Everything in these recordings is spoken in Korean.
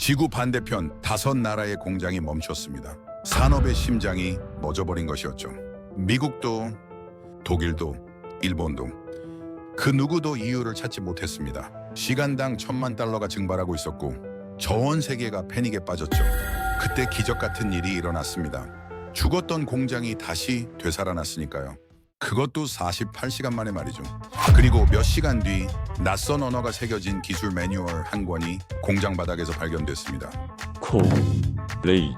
지구 반대편 5나라의 공장이 멈췄습니다. 산업의 심장이 멎어버린 것이었죠. 미국도, 독일도, 일본도 그 누구도 이유를 찾지 못했습니다. 시간당 $10,000가 증발하고 있었고 전 세계가 패닉에 빠졌죠. 그때 기적 같은 일이 일어났습니다. 죽었던 공장이 다시 되살아났으니까요. 그것도 48시간 만에 말이죠. 그리고 몇 시간 뒤 낯선 언어가 새겨진 기술 매뉴얼 한 권이 공장 바닥에서 발견됐습니다. 레이.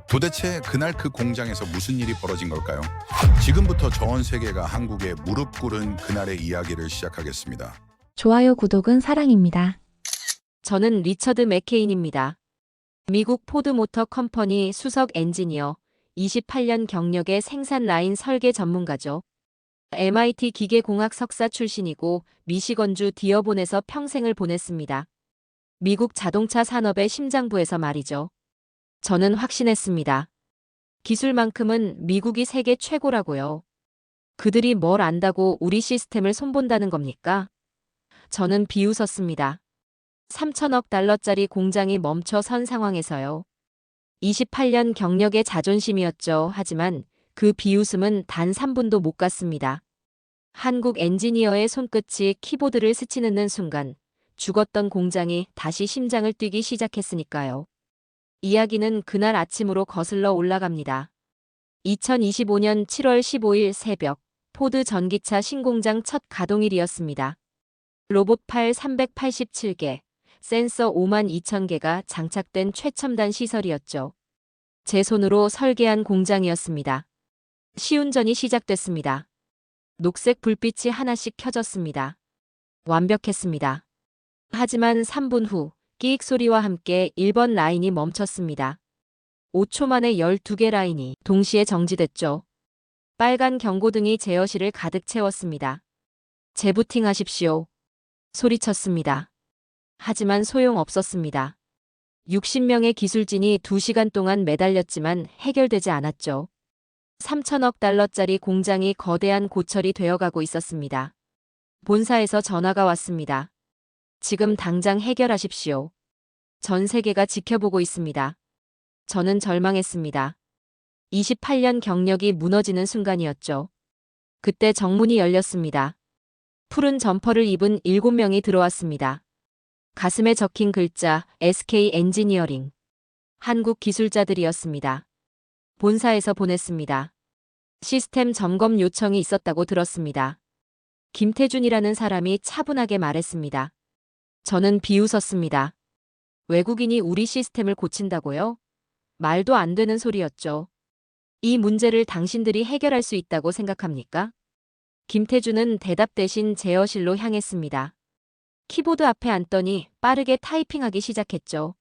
도대체 그날 그 공장에서 무슨 일이 벌어진 걸까요? 지금부터 전 세계가 한국에 무릎 꿇은 그날의 이야기를 시작하겠습니다. 좋아요, 구독은 사랑입니다. 저는 리처드 맥케인입니다. 미국 포드모터 컴퍼니 수석 엔지니어, 28년 경력의 생산 라인 설계 전문가죠. MIT 기계공학 석사 출신이고 미시건주 디어본에서 평생을 보냈습니다. 미국 자동차 산업의 심장부에서 말이죠. 저는 확신했습니다. 기술만큼은 미국이 세계 최고라고요. 그들이 뭘 안다고 우리 시스템을 손본다는 겁니까? 저는 비웃었습니다. 3천억 달러짜리 공장이 멈춰선 상황에서요. 28년 경력의 자존심이었죠. 하지만 그 비웃음은 단 3분도 못 갔습니다. 한국 엔지니어의 손끝이 키보드를 스치는 순간 죽었던 공장이 다시 심장을 뛰기 시작했으니까요. 이야기는 그날 아침으로 거슬러 올라갑니다. 2025년 7월 15일 새벽, 포드 전기차 신공장 첫 가동일이었습니다. 로봇팔 387개, 센서 52,000개가 장착된 최첨단 시설이었죠. 제 손으로 설계한 공장이었습니다. 시운전이 시작됐습니다. 녹색 불빛이 하나씩 켜졌습니다. 완벽했습니다. 하지만 3분 후 끼익 소리와 함께 1번 라인이 멈췄습니다. 5초 만에 12개 라인이 동시에 정지됐죠. 빨간 경고등이 제어실을 가득 채웠습니다. 재부팅하십시오. 소리쳤습니다. 하지만 소용없었습니다. 60명의 기술진이 2시간 동안 매달렸지만 해결되지 않았죠. 3천억 달러짜리 공장이 거대한 고철이 되어가고 있었습니다. 본사에서 전화가 왔습니다. 지금 당장 해결하십시오. 전 세계가 지켜보고 있습니다. 저는 절망했습니다. 28년 경력이 무너지는 순간이었죠. 그때 정문이 열렸습니다. 푸른 점퍼를 입은 7명이 들어왔습니다. 가슴에 적힌 글자 SK 엔지니어링. 한국 기술자들이었습니다. 본사에서 보냈습니다. 시스템 점검 요청이 있었다고 들었습니다. 김태준이라는 사람이 차분하게 말했습니다. 저는 비웃었습니다. 외국인이 우리 시스템을 고친다고요? 말도 안 되는 소리였죠. 이 문제를 당신들이 해결할 수 있다고 생각합니까? 김태준은 대답 대신 제어실로 향했습니다. 키보드 앞에 앉더니 빠르게 타이핑하기 시작했죠.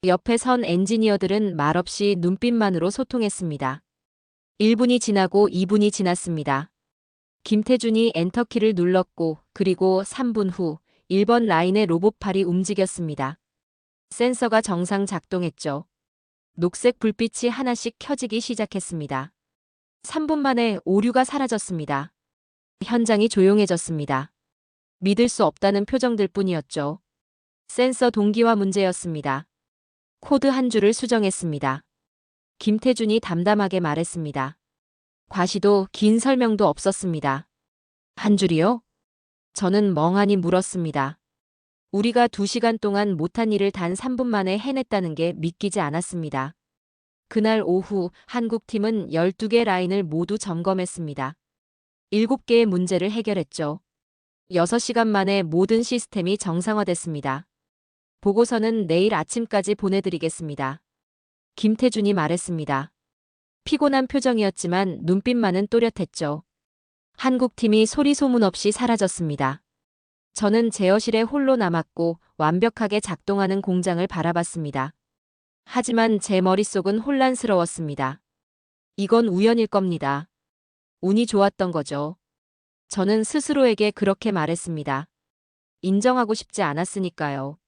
옆에 선 엔지니어들은 말없이 눈빛만으로 소통했습니다. 1분이 지나고 2분이 지났습니다. 김태준이 엔터키를 눌렀고 그리고 3분 후 1번 라인의 로봇팔이 움직였습니다. 센서가 정상 작동했죠. 녹색 불빛이 하나씩 켜지기 시작했습니다. 3분 만에 오류가 사라졌습니다. 현장이 조용해졌습니다. 믿을 수 없다는 표정들 뿐이었죠. 센서 동기화 문제였습니다. 코드 한 줄을 수정했습니다. 김태준이 담담하게 말했습니다. 과시도 긴 설명도 없었습니다. 한 줄이요? 저는 멍하니 물었습니다. 우리가 2시간 동안 못한 일을 단 3분 만에 해냈다는 게 믿기지 않았습니다. 그날 오후 한국팀은 12개 라인을 모두 점검했습니다. 7개의 문제를 해결했죠. 6시간 만에 모든 시스템이 정상화됐습니다. 보고서는 내일 아침까지 보내드리겠습니다. 김태준이 말했습니다. 피곤한 표정이었지만 눈빛만은 또렷했죠. 한국팀이 소리 소문 없이 사라졌습니다. 저는 제어실에 홀로 남았고 완벽하게 작동하는 공장을 바라봤습니다. 하지만 제 머릿속은 혼란스러웠습니다. 이건 우연일 겁니다. 운이 좋았던 거죠. 저는 스스로에게 그렇게 말했습니다. 인정하고 싶지 않았으니까요.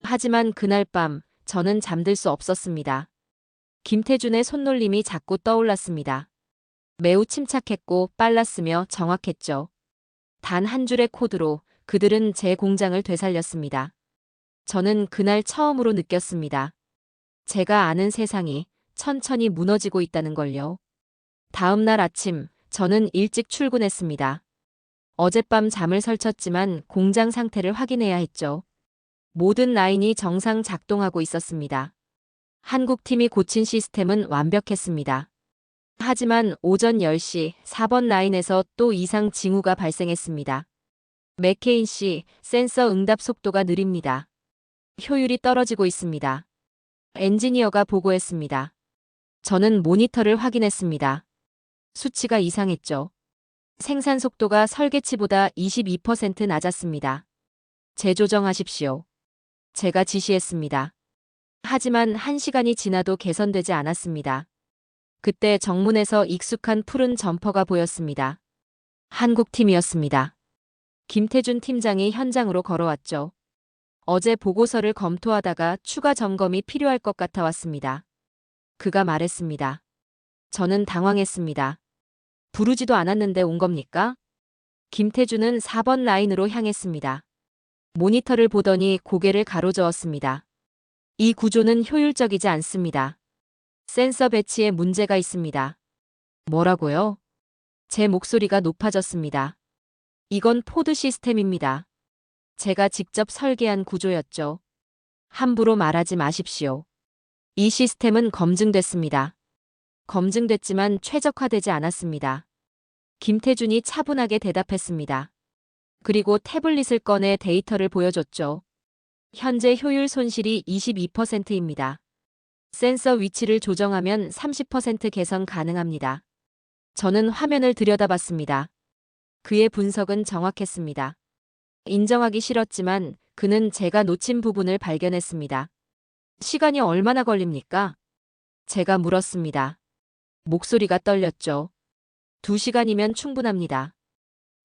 하지만 그날 밤 저는 잠들 수 없었습니다. 김태준의 손놀림이 자꾸 떠올랐습니다. 매우 침착했고 빨랐으며 정확했죠. 단 한 줄의 코드로 그들은 제 공장을 되살렸습니다. 저는 그날 처음으로 느꼈습니다. 제가 아는 세상이 천천히 무너지고 있다는 걸요. 다음 날 아침, 저는 일찍 출근했습니다. 어젯밤 잠을 설쳤지만 공장 상태를 확인해야 했죠. 모든 라인이 정상 작동하고 있었습니다. 한국 팀이 고친 시스템은 완벽했습니다. 하지만 오전 10시 4번 라인에서 또 이상 징후가 발생했습니다. 맥케인 씨, 센서 응답 속도가 느립니다. 효율이 떨어지고 있습니다. 엔지니어가 보고했습니다. 저는 모니터를 확인했습니다. 수치가 이상했죠. 생산 속도가 설계치보다 22% 낮았습니다. 재조정하십시오. 제가 지시했습니다. 하지만 1시간이 지나도 개선되지 않았습니다. 그때 정문에서 익숙한 푸른 점퍼가 보였습니다. 한국팀이었습니다. 김태준 팀장이 현장으로 걸어왔죠. 어제 보고서를 검토하다가 추가 점검이 필요할 것 같아 왔습니다. 그가 말했습니다. 저는 당황했습니다. 부르지도 않았는데 온 겁니까? 김태준은 4번 라인으로 향했습니다. 모니터를 보더니 고개를 가로저었습니다. 이 구조는 효율적이지 않습니다. 센서 배치에 문제가 있습니다. 뭐라고요? 제 목소리가 높아졌습니다. 이건 포드 시스템입니다. 제가 직접 설계한 구조였죠. 함부로 말하지 마십시오. 이 시스템은 검증됐습니다. 검증됐지만 최적화되지 않았습니다. 김태준이 차분하게 대답했습니다. 그리고 태블릿을 꺼내 데이터를 보여줬죠. 현재 효율 손실이 22%입니다. 센서 위치를 조정하면 30% 개선 가능합니다. 저는 화면을 들여다봤습니다. 그의 분석은 정확했습니다. 인정하기 싫었지만 그는 제가 놓친 부분을 발견했습니다. 시간이 얼마나 걸립니까? 제가 물었습니다. 목소리가 떨렸죠. 2시간이면 충분합니다.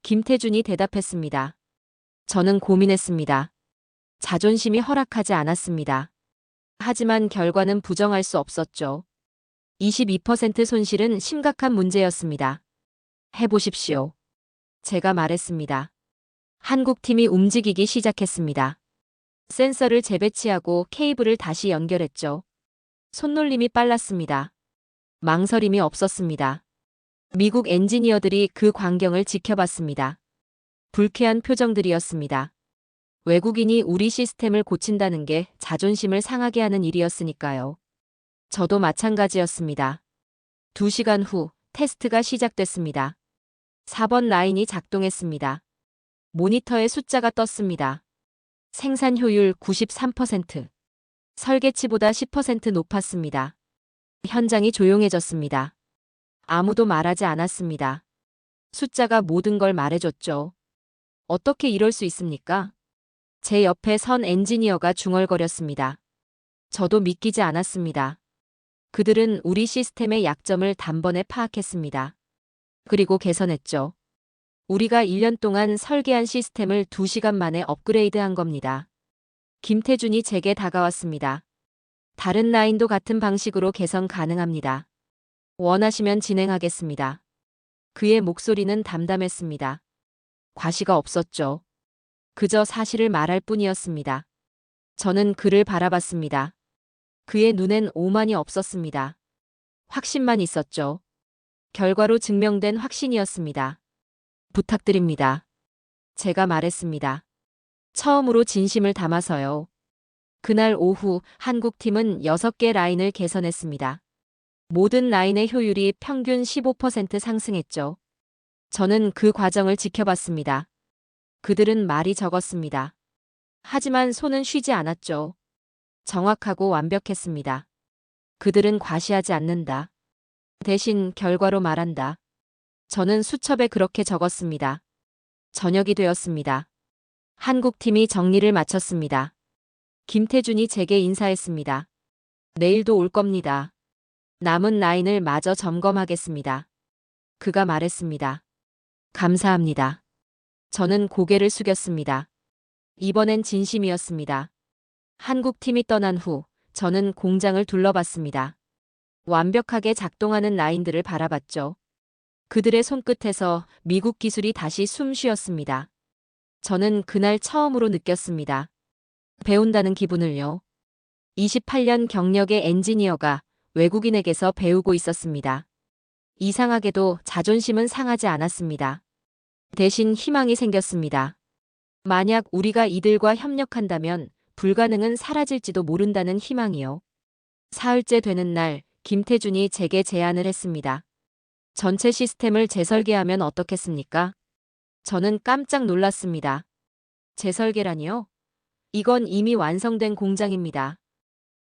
김태준이 대답했습니다. 저는 고민했습니다. 자존심이 허락하지 않았습니다. 하지만 결과는 부정할 수 없었죠. 22% 손실은 심각한 문제였습니다. 해보십시오. 제가 말했습니다. 한국팀이 움직이기 시작했습니다. 센서를 재배치하고 케이블을 다시 연결했죠. 손놀림이 빨랐습니다. 망설임이 없었습니다. 미국 엔지니어들이 그 광경을 지켜봤습니다. 불쾌한 표정들이었습니다. 외국인이 우리 시스템을 고친다는 게 자존심을 상하게 하는 일이었으니까요. 저도 마찬가지였습니다. 2시간 후 테스트가 시작됐습니다. 4번 라인이 작동했습니다. 모니터에 숫자가 떴습니다. 생산 효율 93%. 설계치보다 10% 높았습니다. 현장이 조용해졌습니다. 아무도 말하지 않았습니다. 숫자가 모든 걸 말해줬죠. 어떻게 이럴 수 있습니까? 제 옆에 선 엔지니어가 중얼거렸습니다. 저도 믿기지 않았습니다. 그들은 우리 시스템의 약점을 단번에 파악했습니다. 그리고 개선했죠. 우리가 1년 동안 설계한 시스템을 2시간 만에 업그레이드한 겁니다. 김태준이 제게 다가왔습니다. 다른 라인도 같은 방식으로 개선 가능합니다. 원하시면 진행하겠습니다. 그의 목소리는 담담했습니다. 과시가 없었죠. 그저 사실을 말할 뿐이었습니다. 저는 그를 바라봤습니다. 그의 눈엔 오만이 없었습니다. 확신만 있었죠. 결과로 증명된 확신이었습니다. 부탁드립니다. 제가 말했습니다. 처음으로 진심을 담아서요. 그날 오후 한국팀은 6개 라인을 개선했습니다. 모든 라인의 효율이 평균 15% 상승했죠. 저는 그 과정을 지켜봤습니다. 그들은 말이 적었습니다. 하지만 손은 쉬지 않았죠. 정확하고 완벽했습니다. 그들은 과시하지 않는다. 대신 결과로 말한다. 저는 수첩에 그렇게 적었습니다. 저녁이 되었습니다. 한국팀이 정리를 마쳤습니다. 김태준이 제게 인사했습니다. 내일도 올 겁니다. 남은 라인을 마저 점검하겠습니다. 그가 말했습니다. 감사합니다. 저는 고개를 숙였습니다. 이번엔 진심이었습니다. 한국팀이 떠난 후 저는 공장을 둘러봤습니다. 완벽하게 작동하는 라인들을 바라봤죠. 그들의 손끝에서 미국 기술이 다시 숨 쉬었습니다. 저는 그날 처음으로 느꼈습니다. 배운다는 기분을요. 28년 경력의 엔지니어가 외국인에게서 배우고 있었습니다. 이상하게도 자존심은 상하지 않았습니다. 대신 희망이 생겼습니다. 만약 우리가 이들과 협력한다면 불가능은 사라질지도 모른다는 희망이요. 사흘째 되는 날, 김태준이 제게 제안을 했습니다. 전체 시스템을 재설계하면 어떻겠습니까? 저는 깜짝 놀랐습니다. 재설계라니요? 이건 이미 완성된 공장입니다.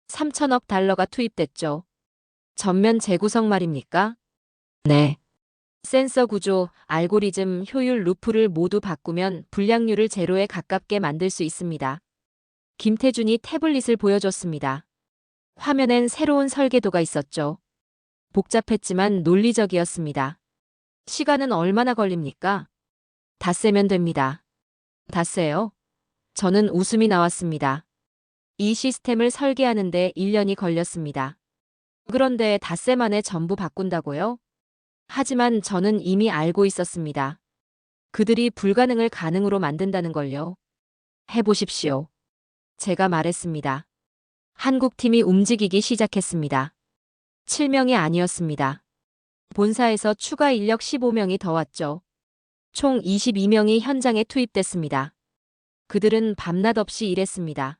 3천억 달러가 투입됐죠. 전면 재구성 말입니까? 네. 센서 구조, 알고리즘, 효율 루프를 모두 바꾸면 불량률을 제로에 가깝게 만들 수 있습니다. 김태준이 태블릿을 보여줬습니다. 화면엔 새로운 설계도가 있었죠. 복잡했지만 논리적이었습니다. 시간은 얼마나 걸립니까? 닷새면 됩니다. 닷새요? 저는 웃음이 나왔습니다. 이 시스템을 설계하는데 1년이 걸렸습니다. 그런데 닷새 만에 전부 바꾼다고요? 하지만 저는 이미 알고 있었습니다. 그들이 불가능을 가능으로 만든다는 걸요. 해보십시오. 제가 말했습니다. 한국팀이 움직이기 시작했습니다. 7명이 아니었습니다. 본사에서 추가 인력 15명이 더 왔죠. 총 22명이 현장에 투입됐습니다. 그들은 밤낮 없이 일했습니다.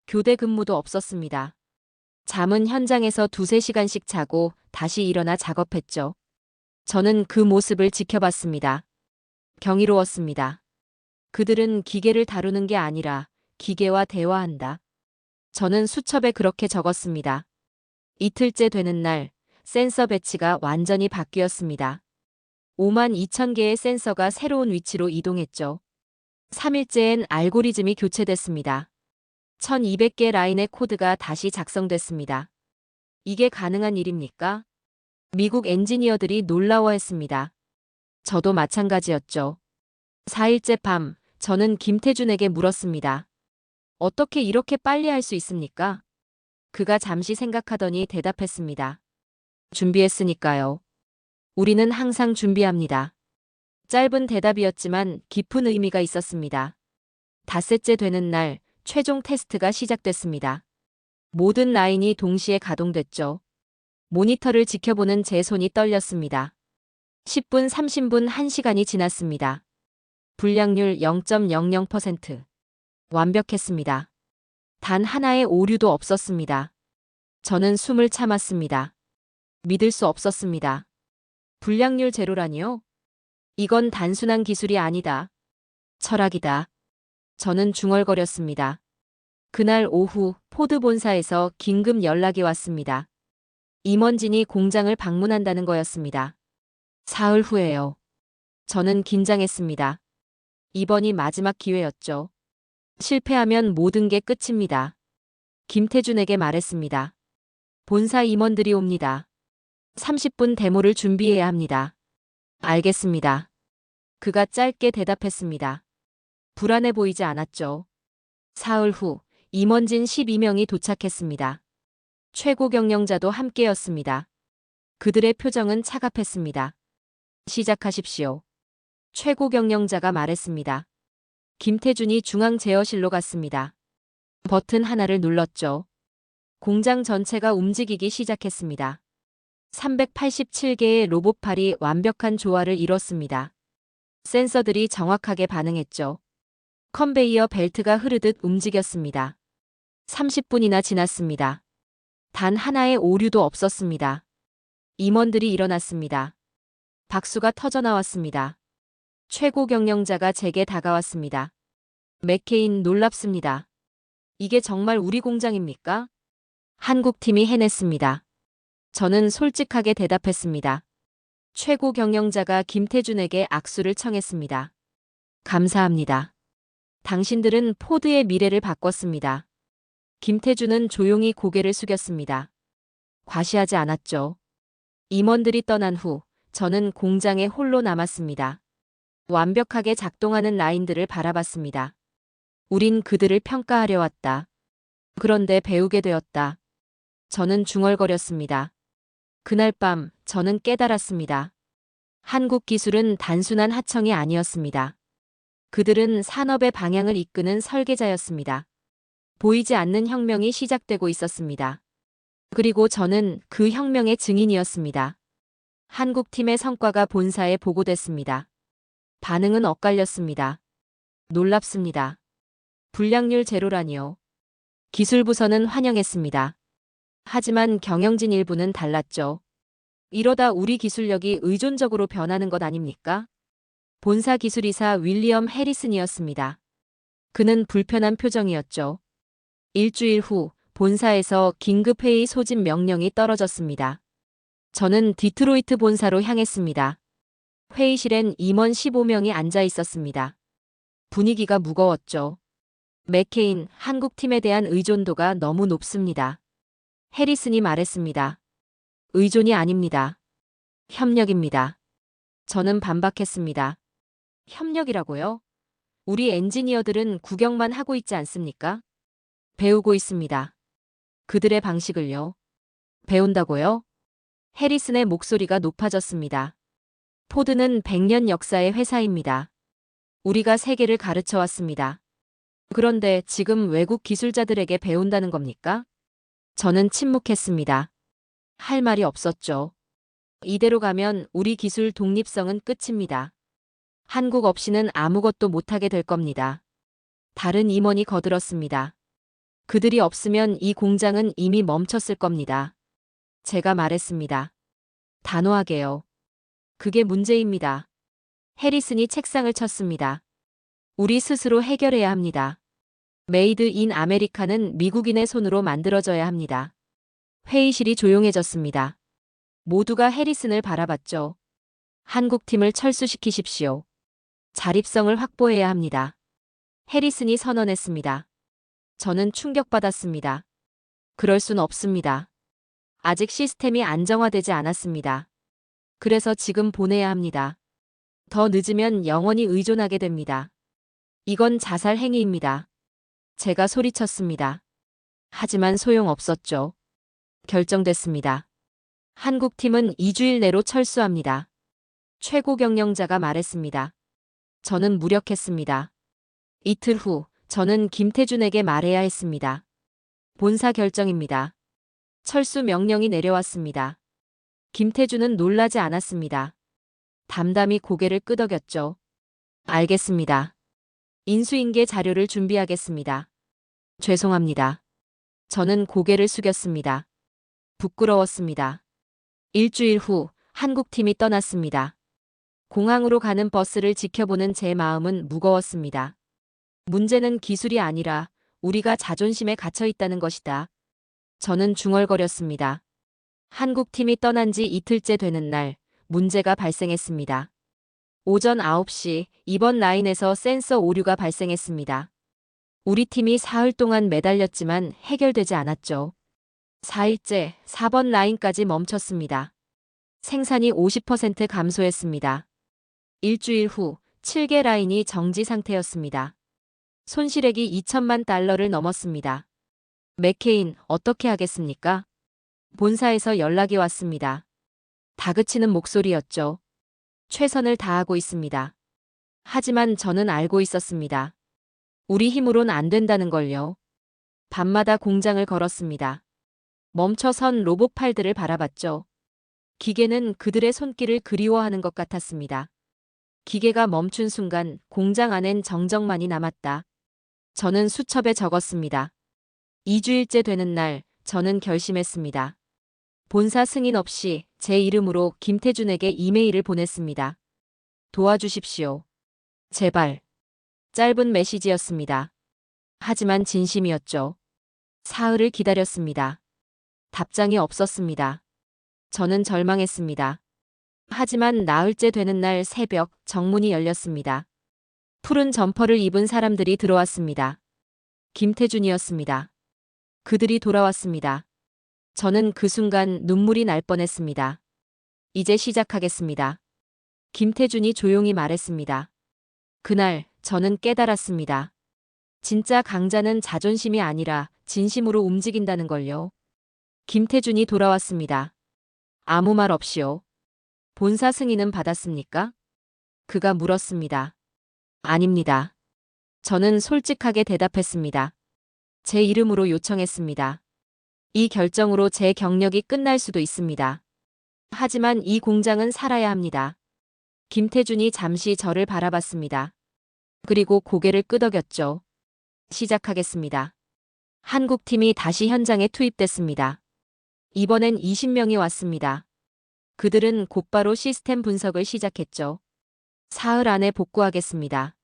교대 근무도 없었습니다. 잠은 현장에서 2~3시간씩 자고 다시 일어나 작업했죠. 저는 그 모습을 지켜봤습니다. 경이로웠습니다. 그들은 기계를 다루는 게 아니라 기계와 대화한다. 저는 수첩에 그렇게 적었습니다. 이틀째 되는 날, 센서 배치가 완전히 바뀌었습니다. 52,000개의 센서가 새로운 위치로 이동했죠. 3일째엔 알고리즘이 교체됐습니다. 1200개 라인의 코드가 다시 작성됐습니다. 이게 가능한 일입니까? 미국 엔지니어들이 놀라워했습니다. 저도 마찬가지였죠. 4일째 밤, 저는 김태준에게 물었습니다. 어떻게 이렇게 빨리 할 수 있습니까? 그가 잠시 생각하더니 대답했습니다. 준비했으니까요. 우리는 항상 준비합니다. 짧은 대답이었지만 깊은 의미가 있었습니다. 닷새째 되는 날, 최종 테스트가 시작됐습니다. 모든 라인이 동시에 가동됐죠. 모니터를 지켜보는 제 손이 떨렸습니다. 10분, 30분, 1시간이 지났습니다. 불량률 0.00%. 완벽했습니다. 단 하나의 오류도 없었습니다. 저는 숨을 참았습니다. 믿을 수 없었습니다. 불량률 제로라니요? 이건 단순한 기술이 아니다. 철학이다. 저는 중얼거렸습니다. 그날 오후 포드 본사에서 긴급 연락이 왔습니다. 임원진이 공장을 방문한다는 거였습니다. 사흘 후에요. 저는 긴장했습니다. 이번이 마지막 기회였죠. 실패하면 모든 게 끝입니다. 김태준에게 말했습니다. 본사 임원들이 옵니다. 30분 데모를 준비해야 합니다. 알겠습니다. 그가 짧게 대답했습니다. 불안해 보이지 않았죠. 사흘 후 임원진 12명이 도착했습니다. 최고 경영자도 함께였습니다. 그들의 표정은 차갑했습니다. 시작하십시오. 최고 경영자가 말했습니다. 김태준이 중앙 제어실로 갔습니다. 버튼 하나를 눌렀죠. 공장 전체가 움직이기 시작했습니다. 387개의 로봇팔이 완벽한 조화를 이뤘습니다. 센서들이 정확하게 반응했죠. 컨베이어 벨트가 흐르듯 움직였습니다. 30분이나 지났습니다. 단 하나의 오류도 없었습니다. 임원들이 일어났습니다. 박수가 터져나왔습니다. 최고 경영자가 제게 다가왔습니다. 맥케인 놀랍습니다. 이게 정말 우리 공장입니까? 한국팀이 해냈습니다. 저는 솔직하게 대답했습니다. 최고 경영자가 김태준에게 악수를 청했습니다. 감사합니다. 당신들은 포드의 미래를 바꿨습니다. 김태준은 조용히 고개를 숙였습니다. 과시하지 않았죠. 임원들이 떠난 후 저는 공장에 홀로 남았습니다. 완벽하게 작동하는 라인들을 바라봤습니다. 우린 그들을 평가하려 왔다. 그런데 배우게 되었다. 저는 중얼거렸습니다. 그날 밤 저는 깨달았습니다. 한국 기술은 단순한 하청이 아니었습니다. 그들은 산업의 방향을 이끄는 설계자였습니다. 보이지 않는 혁명이 시작되고 있었습니다. 그리고 저는 그 혁명의 증인이었습니다. 한국팀의 성과가 본사에 보고됐습니다. 반응은 엇갈렸습니다. 놀랍습니다. 불량률 제로라니요. 기술부서는 환영했습니다. 하지만 경영진 일부는 달랐죠. 이러다 우리 기술력이 의존적으로 변하는 것 아닙니까? 본사 기술이사 윌리엄 해리슨이었습니다. 그는 불편한 표정이었죠. 일주일 후 본사에서 긴급회의 소집 명령이 떨어졌습니다. 저는 디트로이트 본사로 향했습니다. 회의실엔 임원 15명이 앉아 있었습니다. 분위기가 무거웠죠. 맥케인, 한국팀에 대한 의존도가 너무 높습니다. 해리슨이 말했습니다. 의존이 아닙니다. 협력입니다. 저는 반박했습니다. 협력이라고요? 우리 엔지니어들은 구경만 하고 있지 않습니까? 배우고 있습니다. 그들의 방식을요. 배운다고요? 해리슨의 목소리가 높아졌습니다. 포드는 100년 역사의 회사입니다. 우리가 세계를 가르쳐 왔습니다. 그런데 지금 외국 기술자들에게 배운다는 겁니까? 저는 침묵했습니다. 할 말이 없었죠. 이대로 가면 우리 기술 독립성은 끝입니다. 한국 없이는 아무것도 못하게 될 겁니다. 다른 임원이 거들었습니다. 그들이 없으면 이 공장은 이미 멈췄을 겁니다. 제가 말했습니다. 단호하게요. 그게 문제입니다. 해리슨이 책상을 쳤습니다. 우리 스스로 해결해야 합니다. 메이드 인 아메리카는 미국인의 손으로 만들어져야 합니다. 회의실이 조용해졌습니다. 모두가 해리슨을 바라봤죠. 한국팀을 철수시키십시오. 자립성을 확보해야 합니다. 해리슨이 선언했습니다. 저는 충격받았습니다. 그럴 순 없습니다. 아직 시스템이 안정화되지 않았습니다. 그래서 지금 보내야 합니다. 더 늦으면 영원히 의존하게 됩니다. 이건 자살 행위입니다. 제가 소리쳤습니다. 하지만 소용없었죠. 결정됐습니다. 한국팀은 2주일 내로 철수합니다. 최고 경영자가 말했습니다. 저는 무력했습니다. 이틀 후 저는 김태준에게 말해야 했습니다. 본사 결정입니다. 철수 명령이 내려왔습니다. 김태준은 놀라지 않았습니다. 담담히 고개를 끄덕였죠. 알겠습니다. 인수인계 자료를 준비하겠습니다. 죄송합니다. 저는 고개를 숙였습니다. 부끄러웠습니다. 일주일 후 한국팀이 떠났습니다. 공항으로 가는 버스를 지켜보는 제 마음은 무거웠습니다. 문제는 기술이 아니라 우리가 자존심에 갇혀 있다는 것이다. 저는 중얼거렸습니다. 한국팀이 떠난 지 이틀째 되는 날, 문제가 발생했습니다. 오전 9시 이번 라인에서 센서 오류가 발생했습니다. 우리 팀이 사흘 동안 매달렸지만 해결되지 않았죠. 4일째 4번 라인까지 멈췄습니다. 생산이 50% 감소했습니다. 일주일 후 7개 라인이 정지 상태였습니다. 손실액이 2천만 달러를 넘었습니다. 맥케인, 어떻게 하겠습니까? 본사에서 연락이 왔습니다. 다그치는 목소리였죠. 최선을 다하고 있습니다. 하지만 저는 알고 있었습니다. 우리 힘으론 안 된다는 걸요. 밤마다 공장을 걸었습니다. 멈춰선 로봇 팔들을 바라봤죠. 기계는 그들의 손길을 그리워하는 것 같았습니다. 기계가 멈춘 순간 공장 안엔 정적만이 남았다. 저는 수첩에 적었습니다. 2주일째 되는 날 저는 결심했습니다. 본사 승인 없이 제 이름으로 김태준에게 이메일을 보냈습니다. 도와주십시오. 제발. 짧은 메시지였습니다. 하지만 진심이었죠. 사흘을 기다렸습니다. 답장이 없었습니다. 저는 절망했습니다. 하지만 나흘째 되는 날 새벽 정문이 열렸습니다. 푸른 점퍼를 입은 사람들이 들어왔습니다. 김태준이었습니다. 그들이 돌아왔습니다. 저는 그 순간 눈물이 날 뻔했습니다. 이제 시작하겠습니다. 김태준이 조용히 말했습니다. 그날 저는 깨달았습니다. 진짜 강자는 자존심이 아니라 진심으로 움직인다는 걸요. 김태준이 돌아왔습니다. 아무 말 없이요. 본사 승인은 받았습니까? 그가 물었습니다. 아닙니다. 저는 솔직하게 대답했습니다. 제 이름으로 요청했습니다. 이 결정으로 제 경력이 끝날 수도 있습니다. 하지만 이 공장은 살아야 합니다. 김태준이 잠시 저를 바라봤습니다. 그리고 고개를 끄덕였죠. 시작하겠습니다. 한국팀이 다시 현장에 투입됐습니다. 이번엔 20명이 왔습니다. 그들은 곧바로 시스템 분석을 시작했죠. 사흘 안에 복구하겠습니다.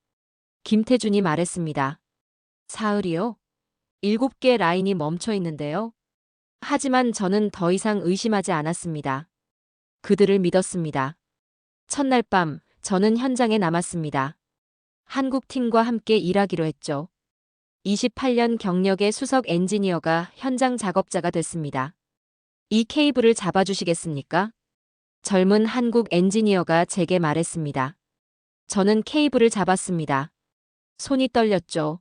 김태준이 말했습니다. 사흘이요? 7개 라인이 멈춰 있는데요. 하지만 저는 더 이상 의심하지 않았습니다. 그들을 믿었습니다. 첫날 밤 저는 현장에 남았습니다. 한국팀과 함께 일하기로 했죠. 28년 경력의 수석 엔지니어가 현장 작업자가 됐습니다. 이 케이블을 잡아주시겠습니까? 젊은 한국 엔지니어가 제게 말했습니다. 저는 케이블을 잡았습니다. 손이 떨렸죠.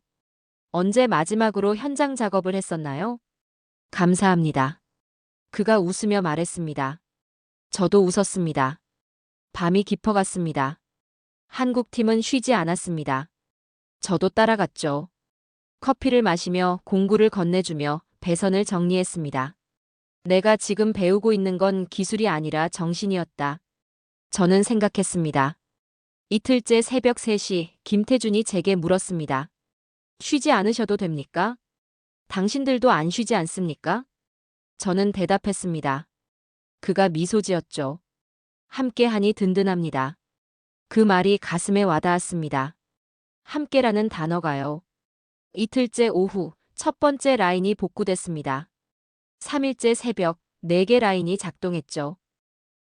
언제 마지막으로 현장 작업을 했었나요? 감사합니다. 그가 웃으며 말했습니다. 저도 웃었습니다. 밤이 깊어갔습니다. 한국팀은 쉬지 않았습니다. 저도 따라갔죠. 커피를 마시며 공구를 건네주며 배선을 정리했습니다. 내가 지금 배우고 있는 건 기술이 아니라 정신이었다. 저는 생각했습니다. 이틀째 새벽 3시 김태준이 제게 물었습니다. 쉬지 않으셔도 됩니까? 당신들도 안 쉬지 않습니까? 저는 대답했습니다. 그가 미소 지었죠. 함께하니 든든합니다. 그 말이 가슴에 와닿았습니다. 함께라는 단어가요. 이틀째 오후 첫 번째 라인이 복구됐습니다. 3일째 새벽 4개 라인이 작동했죠.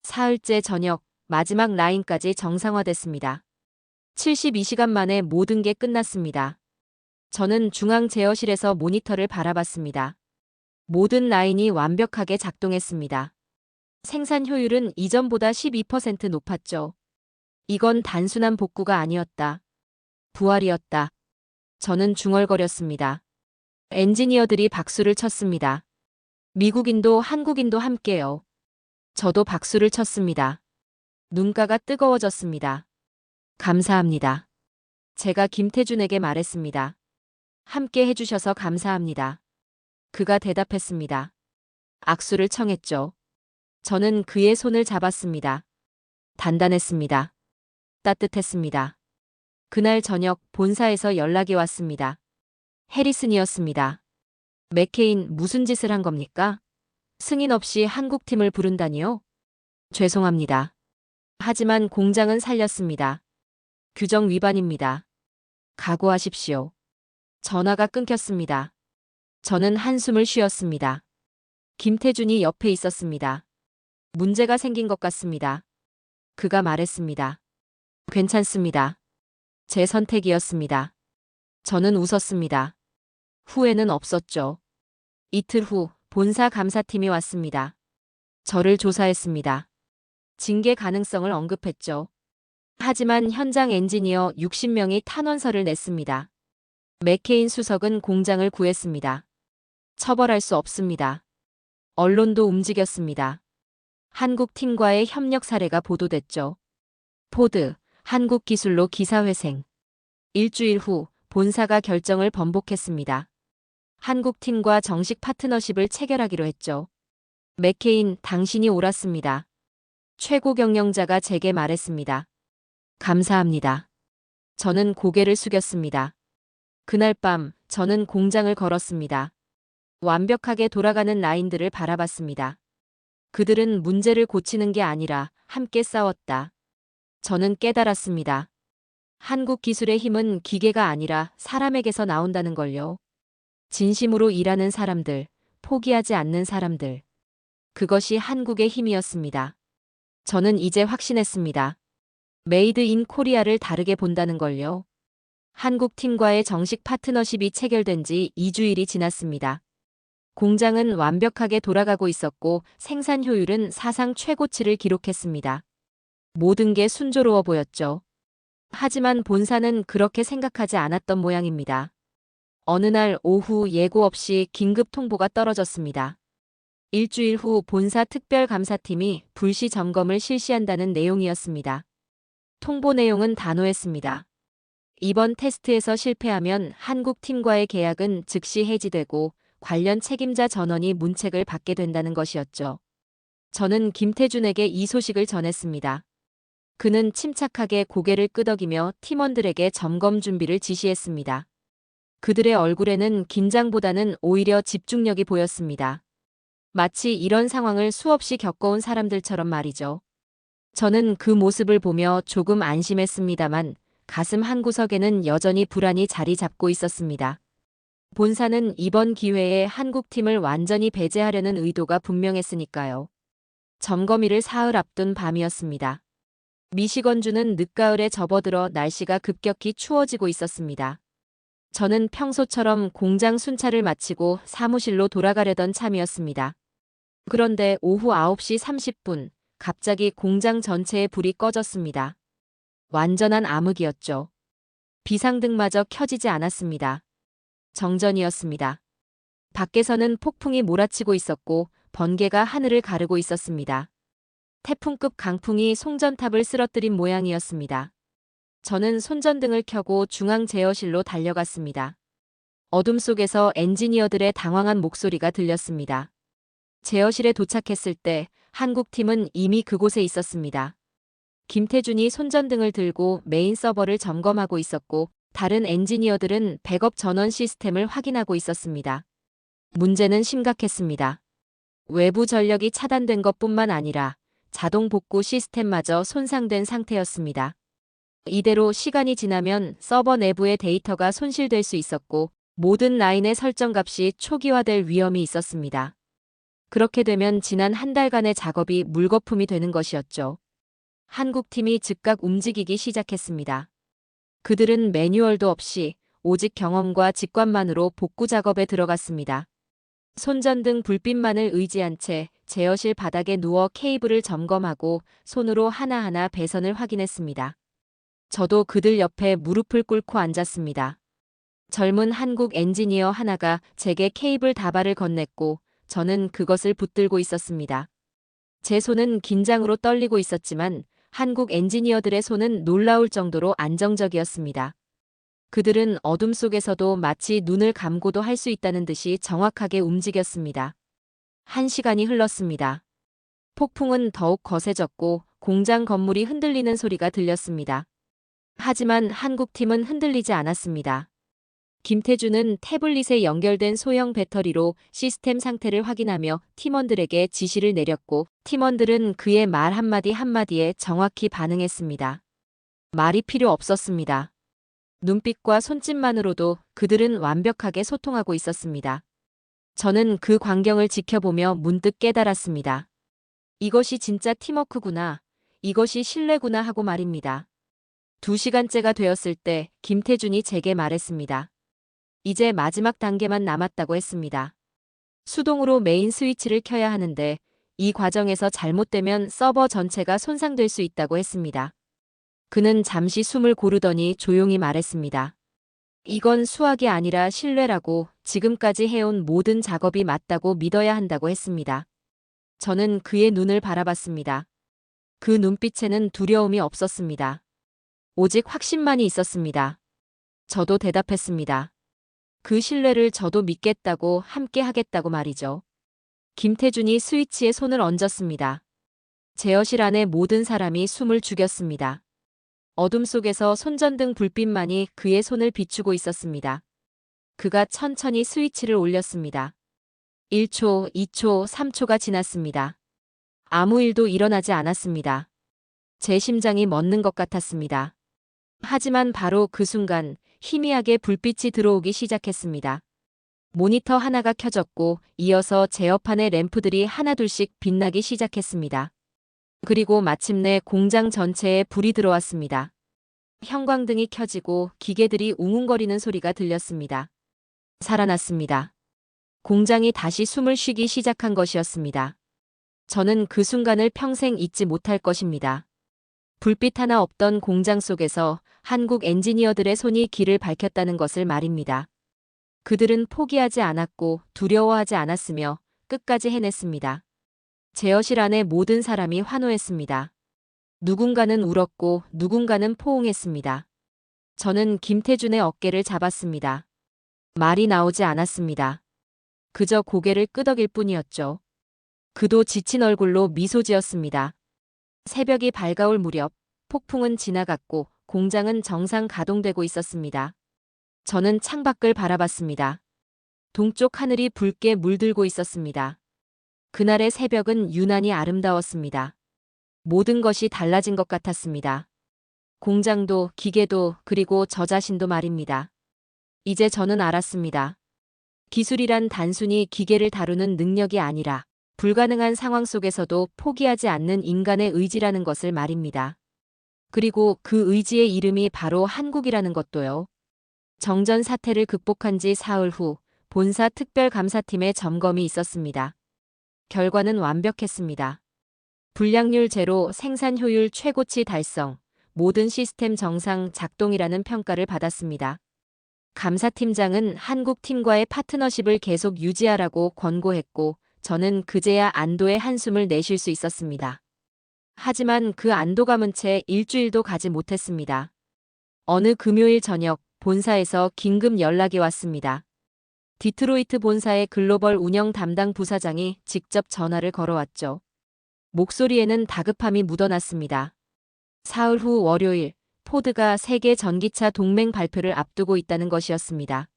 사흘째 저녁 마지막 라인까지 정상화됐습니다. 72시간 만에 모든 게 끝났습니다. 저는 중앙 제어실에서 모니터를 바라봤습니다. 모든 라인이 완벽하게 작동했습니다. 생산 효율은 이전보다 12% 높았죠. 이건 단순한 복구가 아니었다. 부활이었다. 저는 중얼거렸습니다. 엔지니어들이 박수를 쳤습니다. 미국인도 한국인도 함께요. 저도 박수를 쳤습니다. 눈가가 뜨거워졌습니다. 감사합니다. 제가 김태준에게 말했습니다. 함께 해주셔서 감사합니다. 그가 대답했습니다. 악수를 청했죠. 저는 그의 손을 잡았습니다. 단단했습니다. 따뜻했습니다. 그날 저녁 본사에서 연락이 왔습니다. 해리슨이었습니다. 맥케인 무슨 짓을 한 겁니까? 승인 없이 한국팀을 부른다니요? 죄송합니다. 하지만 공장은 살렸습니다. 규정 위반입니다. 각오하십시오. 전화가 끊겼습니다. 저는 한숨을 쉬었습니다. 김태준이 옆에 있었습니다. 문제가 생긴 것 같습니다. 그가 말했습니다. 괜찮습니다. 제 선택이었습니다. 저는 웃었습니다. 후회는 없었죠. 이틀 후 본사 감사팀이 왔습니다. 저를 조사했습니다. 징계 가능성을 언급했죠. 하지만 현장 엔지니어 60명이 탄원서를 냈습니다. 맥케인 수석은 공장을 구했습니다. 처벌할 수 없습니다. 언론도 움직였습니다. 한국 팀과의 협력 사례가 보도됐죠. 포드, 한국 기술로 기사회생. 일주일 후 본사가 결정을 번복했습니다. 한국 팀과 정식 파트너십을 체결하기로 했죠. 맥케인, 당신이 옳았습니다. 최고 경영자가 제게 말했습니다. 감사합니다. 저는 고개를 숙였습니다. 그날 밤 저는 공장을 걸었습니다. 완벽하게 돌아가는 라인들을 바라봤습니다. 그들은 문제를 고치는 게 아니라 함께 싸웠다. 저는 깨달았습니다. 한국 기술의 힘은 기계가 아니라 사람에게서 나온다는 걸요. 진심으로 일하는 사람들, 포기하지 않는 사람들. 그것이 한국의 힘이었습니다. 저는 이제 확신했습니다. 메이드 인 코리아를 다르게 본다는 걸요. 한국 팀과의 정식 파트너십이 체결된 지 2주일이 지났습니다. 공장은 완벽하게 돌아가고 있었고 생산 효율은 사상 최고치를 기록했습니다. 모든 게 순조로워 보였죠. 하지만 본사는 그렇게 생각하지 않았던 모양입니다. 어느 날 오후 예고 없이 긴급 통보가 떨어졌습니다. 일주일 후 본사 특별감사팀이 불시 점검을 실시한다는 내용이었습니다. 통보 내용은 단호했습니다. 이번 테스트에서 실패하면 한국 팀과의 계약은 즉시 해지되고 관련 책임자 전원이 문책을 받게 된다는 것이었죠. 저는 김태준에게 이 소식을 전했습니다. 그는 침착하게 고개를 끄덕이며 팀원들에게 점검 준비를 지시했습니다. 그들의 얼굴에는 긴장보다는 오히려 집중력이 보였습니다. 마치 이런 상황을 수없이 겪어온 사람들처럼 말이죠. 저는 그 모습을 보며 조금 안심했습니다만 가슴 한구석에는 여전히 불안이 자리 잡고 있었습니다. 본사는 이번 기회에 한국팀을 완전히 배제하려는 의도가 분명했으니까요. 점검일을 사흘 앞둔 밤이었습니다. 미시건주는 늦가을에 접어들어 날씨가 급격히 추워지고 있었습니다. 저는 평소처럼 공장 순찰을 마치고 사무실로 돌아가려던 참이었습니다. 그런데 오후 9시 30분, 갑자기 공장 전체에 불이 꺼졌습니다. 완전한 암흑이었죠. 비상등마저 켜지지 않았습니다. 정전이었습니다. 밖에서는 폭풍이 몰아치고 있었고 번개가 하늘을 가르고 있었습니다. 태풍급 강풍이 송전탑을 쓰러뜨린 모양이었습니다. 저는 손전등을 켜고 중앙 제어실로 달려갔습니다. 어둠 속에서 엔지니어들의 당황한 목소리가 들렸습니다. 제어실에 도착했을 때 한국팀은 이미 그곳에 있었습니다. 김태준이 손전등을 들고 메인 서버를 점검하고 있었고 다른 엔지니어들은 백업 전원 시스템을 확인하고 있었습니다. 문제는 심각했습니다. 외부 전력이 차단된 것뿐만 아니라 자동 복구 시스템마저 손상된 상태였습니다. 이대로 시간이 지나면 서버 내부의 데이터가 손실될 수 있었고 모든 라인의 설정값이 초기화될 위험이 있었습니다. 그렇게 되면 지난 한 달간의 작업이 물거품이 되는 것이었죠. 한국팀이 즉각 움직이기 시작했습니다. 그들은 매뉴얼도 없이 오직 경험과 직관만으로 복구 작업에 들어갔습니다. 손전등 불빛만을 의지한 채 제어실 바닥에 누워 케이블을 점검하고 손으로 하나하나 배선을 확인했습니다. 저도 그들 옆에 무릎을 꿇고 앉았습니다. 젊은 한국 엔지니어 하나가 제게 케이블 다발을 건넸고 저는 그것을 붙들고 있었습니다. 제 손은 긴장으로 떨리고 있었지만 한국 엔지니어들의 손은 놀라울 정도로 안정적이었습니다. 그들은 어둠 속에서도 마치 눈을 감고도 할 수 있다는 듯이 정확하게 움직였습니다. 1시간이 흘렀습니다. 폭풍은 더욱 거세졌고 공장 건물이 흔들리는 소리가 들렸습니다. 하지만 한국팀은 흔들리지 않았습니다. 김태준은 태블릿에 연결된 소형 배터리로 시스템 상태를 확인하며 팀원들에게 지시를 내렸고 팀원들은 그의 말 한마디 한마디에 정확히 반응했습니다. 말이 필요 없었습니다. 눈빛과 손짓만으로도 그들은 완벽하게 소통하고 있었습니다. 저는 그 광경을 지켜보며 문득 깨달았습니다. 이것이 진짜 팀워크구나. 이것이 신뢰구나 하고 말입니다. 2시간째가 되었을 때 김태준이 제게 말했습니다. 이제 마지막 단계만 남았다고 했습니다. 수동으로 메인 스위치를 켜야 하는데 이 과정에서 잘못되면 서버 전체가 손상될 수 있다고 했습니다. 그는 잠시 숨을 고르더니 조용히 말했습니다. 이건 수학이 아니라 신뢰라고 지금까지 해온 모든 작업이 맞다고 믿어야 한다고 했습니다. 저는 그의 눈을 바라봤습니다. 그 눈빛에는 두려움이 없었습니다. 오직 확신만이 있었습니다. 저도 대답했습니다. 그 신뢰를 저도 믿겠다고 함께 하겠다고 말이죠. 김태준이 스위치에 손을 얹었습니다. 제어실 안의 모든 사람이 숨을 죽였습니다. 어둠 속에서 손전등 불빛만이 그의 손을 비추고 있었습니다. 그가 천천히 스위치를 올렸습니다. 1초, 2초, 3초가 지났습니다. 아무 일도 일어나지 않았습니다. 제 심장이 멎는 것 같았습니다. 하지만 바로 그 순간 희미하게 불빛이 들어오기 시작했습니다. 모니터 하나가 켜졌고 이어서 제어판의 램프들이 하나둘씩 빛나기 시작했습니다. 그리고 마침내 공장 전체에 불이 들어왔습니다. 형광등이 켜지고 기계들이 웅웅거리는 소리가 들렸습니다. 살아났습니다. 공장이 다시 숨을 쉬기 시작한 것이었습니다. 저는 그 순간을 평생 잊지 못할 것입니다. 불빛 하나 없던 공장 속에서 한국 엔지니어들의 손이 길을 밝혔다는 것을 말입니다. 그들은 포기하지 않았고 두려워하지 않았으며 끝까지 해냈습니다. 제어실 안의 모든 사람이 환호했습니다. 누군가는 울었고 누군가는 포옹했습니다. 저는 김태준의 어깨를 잡았습니다. 말이 나오지 않았습니다. 그저 고개를 끄덕일 뿐이었죠. 그도 지친 얼굴로 미소 지었습니다. 새벽이 밝아올 무렵 폭풍은 지나갔고 공장은 정상 가동되고 있었습니다. 저는 창밖을 바라봤습니다. 동쪽 하늘이 붉게 물들고 있었습니다. 그날의 새벽은 유난히 아름다웠습니다. 모든 것이 달라진 것 같았습니다. 공장도, 기계도, 그리고 저 자신도 말입니다. 이제 저는 알았습니다. 기술이란 단순히 기계를 다루는 능력이 아니라 불가능한 상황 속에서도 포기하지 않는 인간의 의지라는 것을 말입니다. 그리고 그 의지의 이름이 바로 한국이라는 것도요. 정전 사태를 극복한 지 사흘 후 본사 특별감사팀의 점검이 있었습니다. 결과는 완벽했습니다. 불량률 제로, 생산 효율 최고치 달성, 모든 시스템 정상 작동이라는 평가를 받았습니다. 감사팀장은 한국 팀과의 파트너십을 계속 유지하라고 권고했고 저는 그제야 안도의 한숨을 내쉴 수 있었습니다. 하지만 그 안도감은 채 일주일도 가지 못했습니다. 어느 금요일 저녁 본사에서 긴급 연락이 왔습니다. 디트로이트 본사의 글로벌 운영 담당 부사장이 직접 전화를 걸어왔죠. 목소리에는 다급함이 묻어났습니다. 사흘 후 월요일, 포드가 세계 전기차 동맹 발표를 앞두고 있다는 것이었습니다.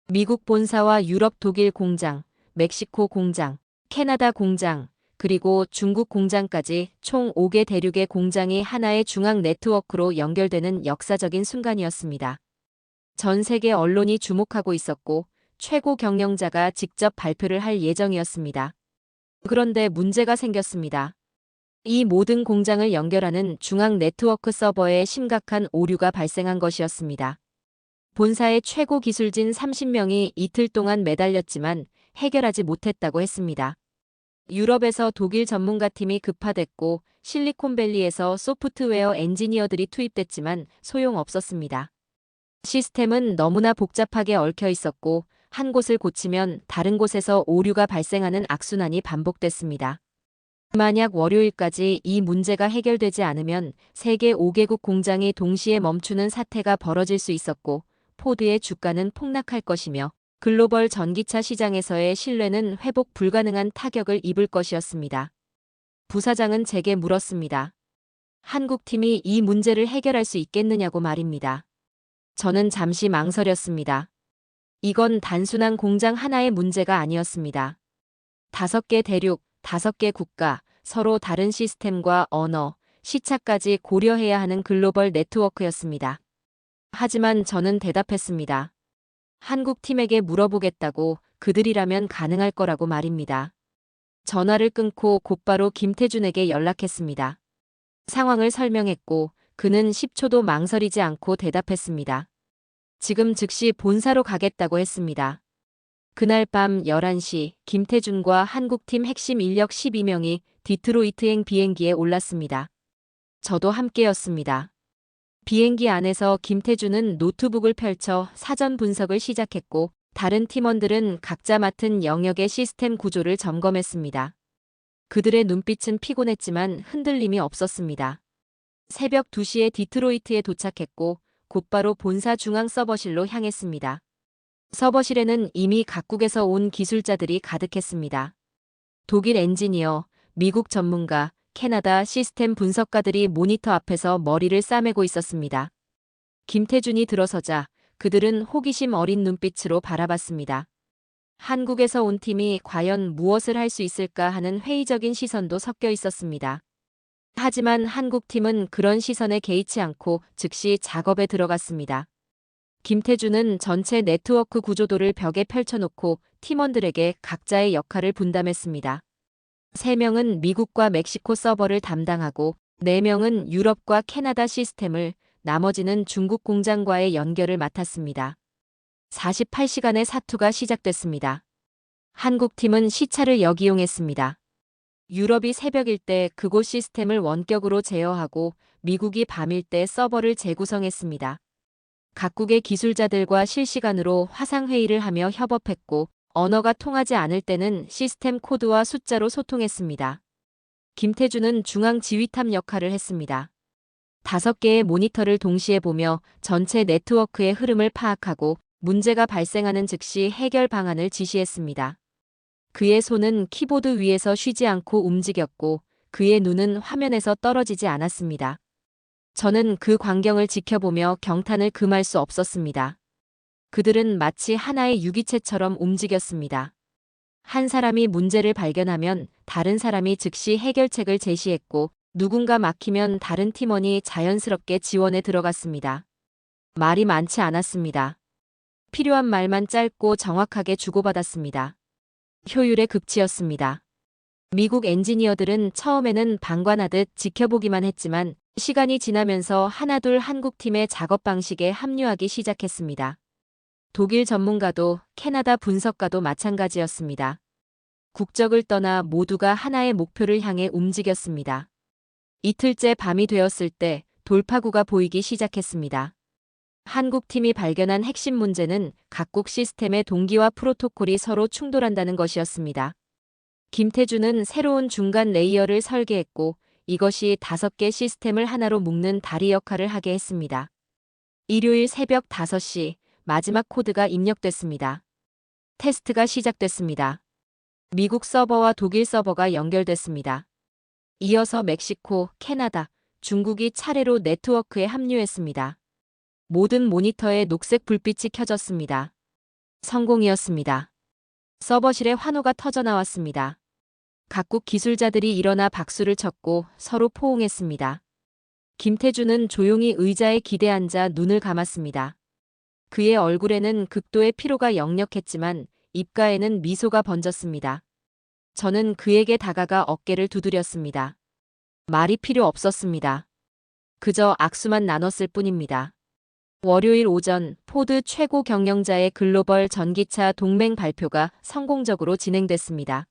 미국 본사와 유럽 독일 공장, 멕시코 공장, 캐나다 공장, 그리고 중국 공장까지 총 5개 대륙의 공장이 하나의 중앙 네트워크로 연결되는 역사적인 순간이었습니다. 전 세계 언론이 주목하고 있었고 최고 경영자가 직접 발표를 할 예정이었습니다. 그런데 문제가 생겼습니다. 이 모든 공장을 연결하는 중앙 네트워크 서버에 심각한 오류가 발생한 것이었습니다. 본사의 최고 기술진 30명이 이틀 동안 매달렸지만 해결하지 못했다고 했습니다. 유럽에서 독일 전문가팀이 급파됐고 실리콘밸리에서 소프트웨어 엔지니어들이 투입됐지만 소용없었습니다. 시스템은 너무나 복잡하게 얽혀 있었고 한 곳을 고치면 다른 곳에서 오류가 발생하는 악순환이 반복됐습니다. 만약 월요일까지 이 문제가 해결되지 않으면 세계 5개국 공장이 동시에 멈추는 사태가 벌어질 수 있었고 포드의 주가는 폭락할 것이며 글로벌 전기차 시장에서의 신뢰는 회복 불가능한 타격을 입을 것이었습니다. 부사장은 제게 물었습니다. 한국팀이 이 문제를 해결할 수 있겠느냐고 말입니다. 저는 잠시 망설였습니다. 이건 단순한 공장 하나의 문제가 아니었습니다. 5개 대륙, 5개 국가, 서로 다른 시스템과 언어, 시차까지 고려해야 하는 글로벌 네트워크였습니다. 하지만 저는 대답했습니다. 한국 팀에게 물어보겠다고 그들이라면 가능할 거라고 말입니다. 전화를 끊고 곧바로 김태준에게 연락했습니다. 상황을 설명했고 그는 10초도 망설이지 않고 대답했습니다. 지금 즉시 본사로 가겠다고 했습니다. 그날 밤 11시 김태준과 한국팀 핵심 인력 12명이 디트로이트행 비행기에 올랐습니다. 저도 함께였습니다. 비행기 안에서 김태준은 노트북을 펼쳐 사전 분석을 시작했고 다른 팀원들은 각자 맡은 영역의 시스템 구조를 점검했습니다. 그들의 눈빛은 피곤했지만 흔들림이 없었습니다. 새벽 2시에 디트로이트에 도착했고 곧바로 본사 중앙 서버실로 향했습니다. 서버실에는 이미 각국에서 온 기술자들이 가득했습니다. 독일 엔지니어, 미국 전문가, 캐나다 시스템 분석가들이 모니터 앞에서 머리를 싸매고 있었습니다. 김태준이 들어서자 그들은 호기심 어린 눈빛으로 바라봤습니다. 한국에서 온 팀이 과연 무엇을 할 수 있을까 하는 회의적인 시선도 섞여 있었습니다. 하지만 한국팀은 그런 시선에 개의치 않고 즉시 작업에 들어갔습니다. 김태준은 전체 네트워크 구조도를 벽에 펼쳐놓고 팀원들에게 각자의 역할을 분담했습니다. 3명은 미국과 멕시코 서버를 담당하고 4명은 유럽과 캐나다 시스템을, 나머지는 중국 공장과의 연결을 맡았습니다. 48시간의 사투가 시작됐습니다. 한국팀은 시차를 역이용했습니다. 유럽이 새벽일 때 그곳 시스템을 원격으로 제어하고 미국이 밤일 때 서버를 재구성했습니다. 각국의 기술자들과 실시간으로 화상회의를 하며 협업했고 언어가 통하지 않을 때는 시스템 코드와 숫자로 소통했습니다. 김태준은 중앙 지휘탑 역할을 했습니다. 5개의 모니터를 동시에 보며 전체 네트워크의 흐름을 파악하고 문제가 발생하는 즉시 해결 방안을 지시했습니다. 그의 손은 키보드 위에서 쉬지 않고 움직였고 그의 눈은 화면에서 떨어지지 않았습니다. 저는 그 광경을 지켜보며 경탄을 금할 수 없었습니다. 그들은 마치 하나의 유기체처럼 움직였습니다. 한 사람이 문제를 발견하면 다른 사람이 즉시 해결책을 제시했고 누군가 막히면 다른 팀원이 자연스럽게 지원에 들어갔습니다. 말이 많지 않았습니다. 필요한 말만 짧고 정확하게 주고받았습니다. 효율의 극치였습니다. 미국 엔지니어들은 처음에는 방관하듯 지켜보기만 했지만 시간이 지나면서 하나둘 한국팀의 작업 방식에 합류하기 시작했습니다. 독일 전문가도 캐나다 분석가도 마찬가지였습니다. 국적을 떠나 모두가 하나의 목표를 향해 움직였습니다. 이틀째 밤이 되었을 때 돌파구가 보이기 시작했습니다. 한국팀이 발견한 핵심 문제는 각국 시스템의 동기와 프로토콜이 서로 충돌한다는 것이었습니다. 김태준은 새로운 중간 레이어를 설계했고 이것이 5개 시스템을 하나로 묶는 다리 역할을 하게 했습니다. 일요일 새벽 5시 마지막 코드가 입력됐습니다. 테스트가 시작됐습니다. 미국 서버와 독일 서버가 연결됐습니다. 이어서 멕시코, 캐나다, 중국이 차례로 네트워크에 합류했습니다. 모든 모니터에 녹색 불빛이 켜졌습니다. 성공이었습니다. 서버실에 환호가 터져나왔습니다. 각국 기술자들이 일어나 박수를 쳤고 서로 포옹했습니다. 김태준은 조용히 의자에 기대앉아 눈을 감았습니다. 그의 얼굴에는 극도의 피로가 역력했지만 입가에는 미소가 번졌습니다. 저는 그에게 다가가 어깨를 두드렸습니다. 말이 필요 없었습니다. 그저 악수만 나눴을 뿐입니다. 월요일 오전 포드 최고 경영자의 글로벌 전기차 동맹 발표가 성공적으로 진행됐습니다.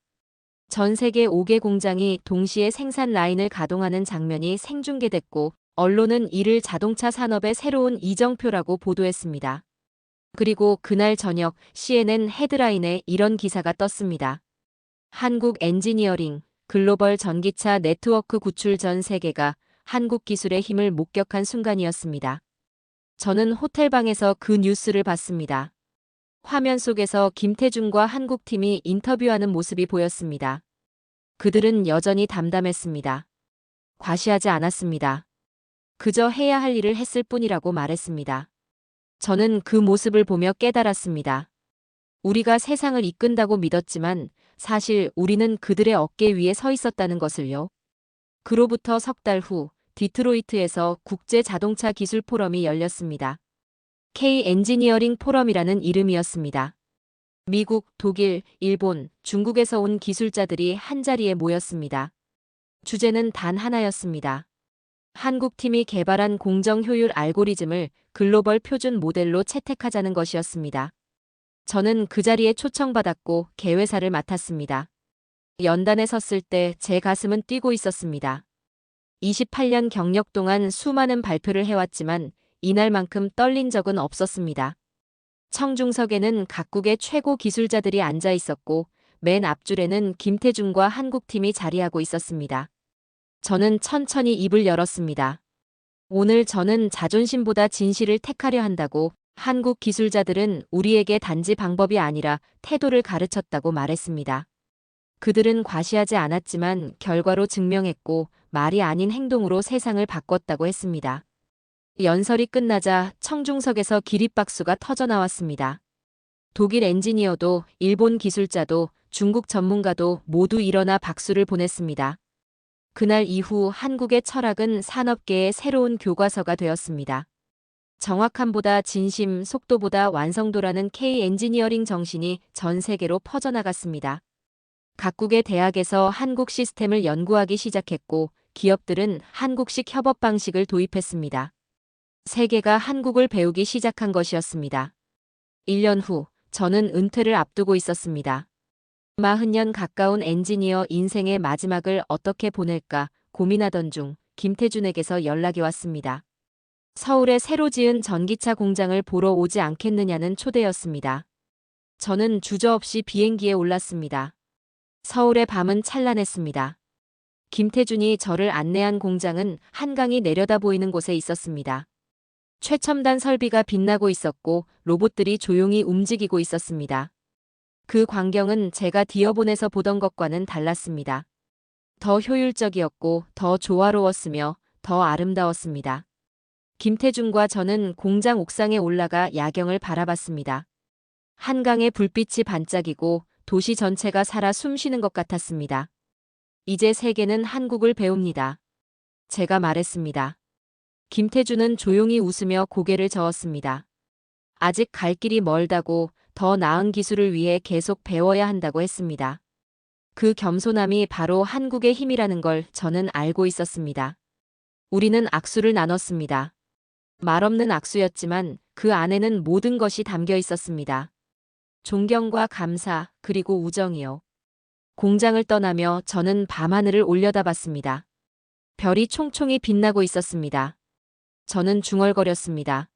전 세계 5개 공장이 동시에 생산 라인을 가동하는 장면이 생중계됐고 언론은 이를 자동차 산업의 새로운 이정표라고 보도했습니다. 그리고 그날 저녁 CNN 헤드라인에 이런 기사가 떴습니다. 한국 엔지니어링, 글로벌 전기차 네트워크 구출 전 세계가 한국 기술의 힘을 목격한 순간이었습니다. 저는 호텔방에서 그 뉴스를 봤습니다. 화면 속에서 김태준과 한국팀이 인터뷰하는 모습이 보였습니다. 그들은 여전히 담담했습니다. 과시하지 않았습니다. 그저 해야 할 일을 했을 뿐이라고 말했습니다. 저는 그 모습을 보며 깨달았습니다. 우리가 세상을 이끈다고 믿었지만 사실 우리는 그들의 어깨 위에 서 있었다는 것을요. 그로부터 석 달 후 디트로이트에서 국제 자동차 기술 포럼이 열렸습니다. K 엔지니어링 포럼이라는 이름이었습니다. 미국, 독일, 일본, 중국에서 온 기술자들이 한자리에 모였습니다. 주제는 단 하나였습니다. 한국팀이 개발한 공정 효율 알고리즘을 글로벌 표준 모델로 채택하자는 것이었습니다. 저는 그 자리에 초청받았고 개회사를 맡았습니다. 연단에 섰을 때 제 가슴은 뛰고 있었습니다. 28년 경력 동안 수많은 발표를 해왔지만 이날만큼 떨린 적은 없었습니다. 청중석에는 각국의 최고 기술자들이 앉아 있었고 맨 앞줄에는 김태준과 한국팀이 자리하고 있었습니다. 저는 천천히 입을 열었습니다. 오늘 저는 자존심보다 진실을 택하려 한다고 한국 기술자들은 우리에게 단지 방법이 아니라 태도를 가르쳤다고 말했습니다. 그들은 과시하지 않았지만 결과로 증명했고 말이 아닌 행동으로 세상을 바꿨다고 했습니다. 연설이 끝나자 청중석에서 기립박수가 터져나왔습니다. 독일 엔지니어도 일본 기술자도 중국 전문가도 모두 일어나 박수를 보냈습니다. 그날 이후 한국의 철학은 산업계의 새로운 교과서가 되었습니다. 정확함보다 진심, 속도보다 완성도라는 K 엔지니어링 정신이 전 세계로 퍼져나갔습니다. 각국의 대학에서 한국 시스템을 연구하기 시작했고 기업들은 한국식 협업 방식을 도입했습니다. 세계가 한국을 배우기 시작한 것이었습니다. 1년 후 저는 은퇴를 앞두고 있었습니다. 40년 가까운 엔지니어 인생의 마지막을 어떻게 보낼까 고민하던 중 김태준에게서 연락이 왔습니다. 서울에 새로 지은 전기차 공장을 보러 오지 않겠느냐는 초대였습니다. 저는 주저없이 비행기에 올랐습니다. 서울의 밤은 찬란했습니다. 김태준이 저를 안내한 공장은 한강이 내려다 보이는 곳에 있었습니다. 최첨단 설비가 빛나고 있었고 로봇들이 조용히 움직이고 있었습니다. 그 광경은 제가 디어본에서 보던 것과는 달랐습니다. 더 효율적이었고 더 조화로웠으며 더 아름다웠습니다. 김태준과 저는 공장 옥상에 올라가 야경을 바라봤습니다. 한강의 불빛이 반짝이고 도시 전체가 살아 숨쉬는 것 같았습니다. 이제 세계는 한국을 배웁니다. 제가 말했습니다. 김태준은 조용히 웃으며 고개를 저었습니다. 아직 갈 길이 멀다고, 더 나은 기술을 위해 계속 배워야 한다고 했습니다. 그 겸손함이 바로 한국의 힘이라는 걸 저는 알고 있었습니다. 우리는 악수를 나눴습니다. 말없는 악수였지만 그 안에는 모든 것이 담겨 있었습니다. 존경과 감사, 그리고 우정이요. 공장을 떠나며 저는 밤하늘을 올려다봤습니다. 별이 총총히 빛나고 있었습니다. 저는 중얼거렸습니다.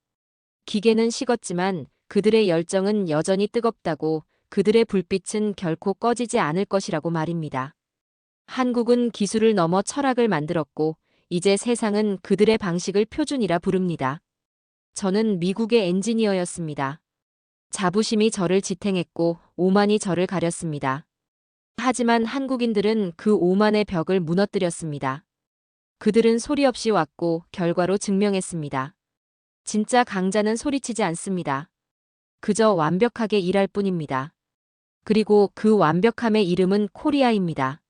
기계는 식었지만 그들의 열정은 여전히 뜨겁다고, 그들의 불빛은 결코 꺼지지 않을 것이라고 말입니다. 한국은 기술을 넘어 철학을 만들었고 이제 세상은 그들의 방식을 표준이라 부릅니다. 저는 미국의 엔지니어였습니다. 자부심이 저를 지탱했고 오만이 저를 가렸습니다. 하지만 한국인들은 그 오만의 벽을 무너뜨렸습니다. 그들은 소리 없이 왔고 결과로 증명했습니다. 진짜 강자는 소리치지 않습니다. 그저 완벽하게 일할 뿐입니다. 그리고 그 완벽함의 이름은 코리아입니다.